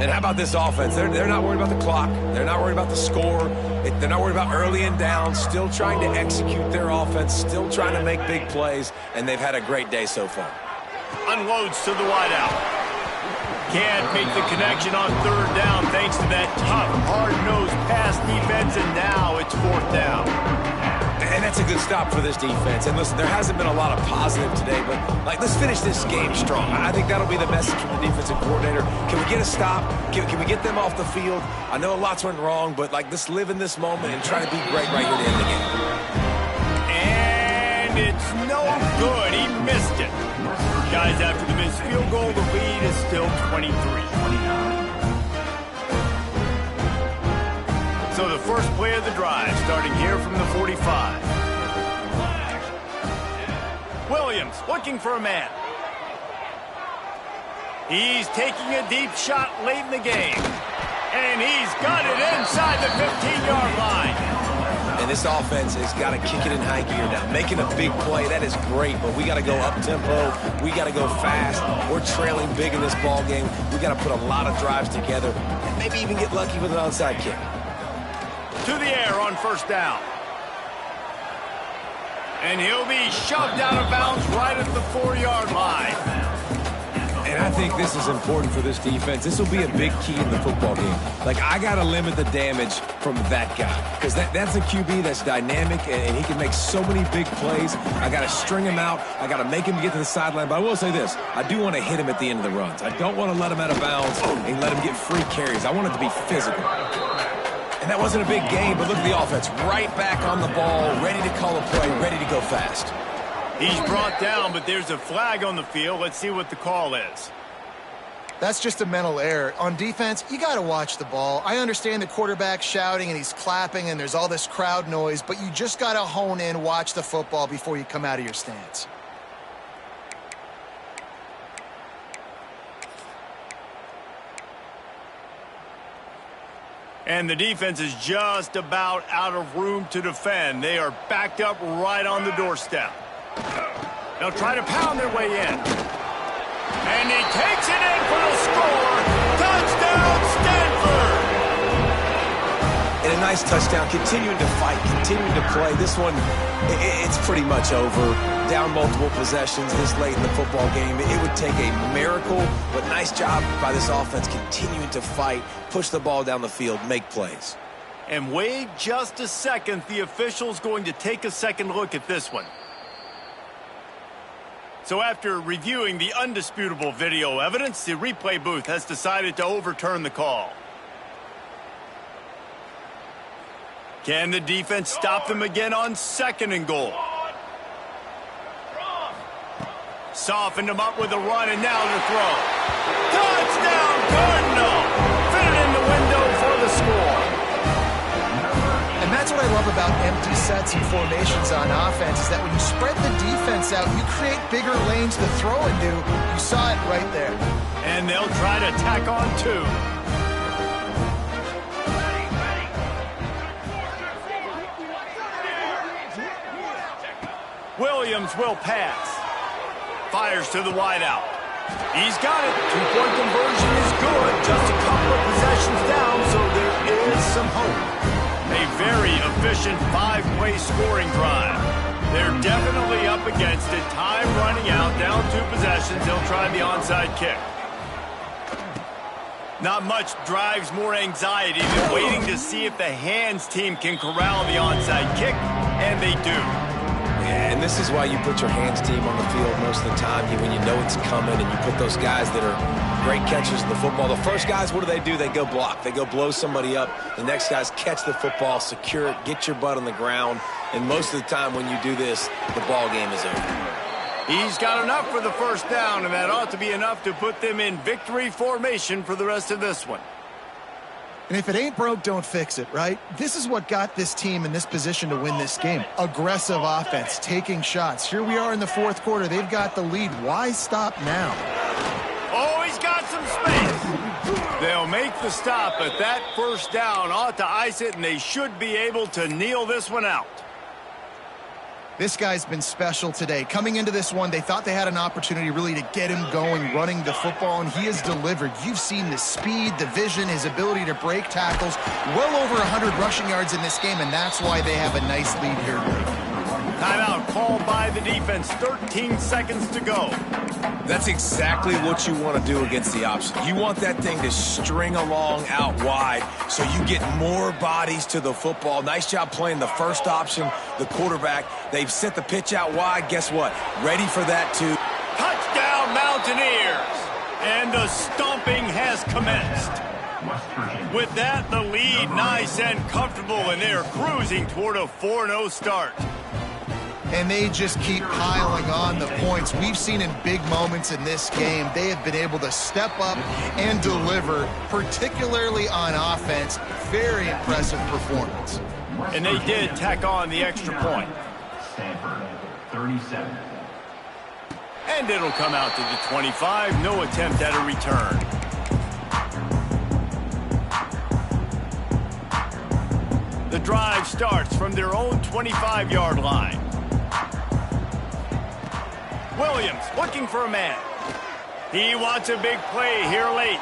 S3: And how about this offense? They're not worried about the clock. They're not worried about the score. They're not worried about early and down. Still trying to execute their offense. Still trying to make big plays, and they've had a great day so far.
S1: Unloads to the wideout. Can't make the connection on third down thanks to that tough, hard-nosed pass defense, and now it's fourth down.
S3: And that's a good stop for this defense. And listen, there hasn't been a lot of positive today, but let's finish this game strong. I think that'll be the message from the defensive coordinator. Can we get a stop? Can we get them off the field? I know lots went wrong, but let's live in this moment and try to be great right here to end the game.
S1: And it's no good. He missed it. Guys, after the missed field goal, the lead is still 23. So the first play of the drive, starting here from the 45. Williams looking for a man. He's taking a deep shot late in the game. And he's got it inside the 15-yard line.
S3: And this offense has got to kick it in high gear now. Making a big play, that is great, but we got to go up-tempo. We got to go fast. We're trailing big in this ball game. We got to put a lot of drives together and maybe even get lucky with an onside kick.
S1: To the air on first down. And he'll be shoved out of bounds right at the 4-yard line.
S3: And I think this is important for this defense. This will be a big key in the football game. I got to limit the damage from that guy because that's a QB that's dynamic, and he can make so many big plays. I got to string him out. I got to make him get to the sideline. But I will say this. I do want to hit him at the end of the runs. I don't want to let him out of bounds and let him get free carries. I want it to be physical. And that wasn't a big game, but look at the offense. Right back on the ball, ready to call a play, ready to go fast.
S1: He's brought down, but there's a flag on the field. Let's see what the call is.
S2: That's just a mental error. On defense, you got to watch the ball. I understand the quarterback shouting and he's clapping and there's all this crowd noise, but you just got to hone in, watch the football before you come out of your stance.
S1: And the defense is just about out of room to defend. They are backed up right on the doorstep. They'll try to pound their way in. And he takes it in for the score. Touchdown, Stanford!
S3: And a nice touchdown, continuing to fight, continuing to play. This one, it's pretty much over. Down multiple possessions this late in the football game. It would take a miracle, but nice job by this offense continuing to fight, push the ball down the field, make plays.
S1: And wait just a second. The official's going to take a second look at this one. So after reviewing the undisputable video evidence, the replay booth has decided to overturn the call. Can the defense stop them again on second and goal? Softened him up with a run, and now the throw. Touchdown, Cardinal! Fit it in the window for the score.
S2: And that's what I love about empty sets and formations on offense, is that when you spread the defense out, you create bigger lanes to throw into. You saw it right there.
S1: And they'll try to tack on two. Williams will pass. Fires to the wideout. He's got it. Two-point conversion is good. Just a couple of possessions down, so there is some hope. A very efficient 5-play scoring drive. They're definitely up against it. Time running out, down 2 possessions. They'll try the onside kick. Not much drives more anxiety than waiting to see if the hands team can corral the onside kick, and they do.
S3: Yeah, and this is why you put your hands team on the field most of the time when you know it's coming, and you put those guys that are great catchers of the football. The first guys, what do? They go block. They go blow somebody up. The next guys catch the football, secure it, get your butt on the ground, and most of the time when you do this, the ball game is over.
S1: He's got enough for the first down, and that ought to be enough to put them in victory formation for the rest of this one.
S2: And if it ain't broke, don't fix it, right? This is what got this team in this position to win this game. Aggressive offense, taking shots. Here we are in the 4th quarter. They've got the lead. Why stop now?
S1: Oh, he's got some space. They'll make the stop, but that first down ought to ice it, and they should be able to kneel this one out.
S2: This guy's been special today. Coming into this one, they thought they had an opportunity really to get him going, running the football, and he has delivered. You've seen the speed, the vision, his ability to break tackles. Well over 100 rushing yards in this game, and that's why they have a nice lead here today.
S1: Timeout called by the defense. 13 seconds to go.
S3: That's exactly what you want to do against the option. You want that thing to string along out wide so you get more bodies to the football. Nice job playing the first option, the quarterback. They've sent the pitch out wide. Guess what? Ready for that too.
S1: Touchdown, Mountaineers! And the stomping has commenced. With that, the lead nice and comfortable, and they're cruising toward a 4-0 start.
S2: And they just keep piling on the points. We've seen in big moments in this game, they have been able to step up and deliver, particularly on offense. Very impressive performance.
S1: And they did tack on the extra point.
S4: Stanford, 37.
S1: And it'll come out to the 25. No attempt at a return. The drive starts from their own 25-yard line. Williams looking for a man. He wants a big play here late.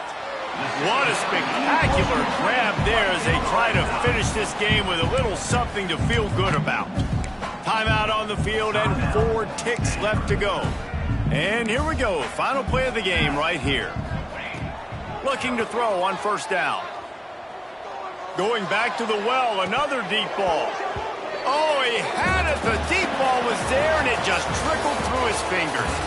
S1: What a spectacular grab there as they try to finish this game with a little something to feel good about. Timeout on the field and 4 ticks left to go. And here we go. Final play of the game right here. Looking to throw on first down. Going back to the well, another deep ball. Oh, he had it. The deep ball was there, and it just trickled through his fingers.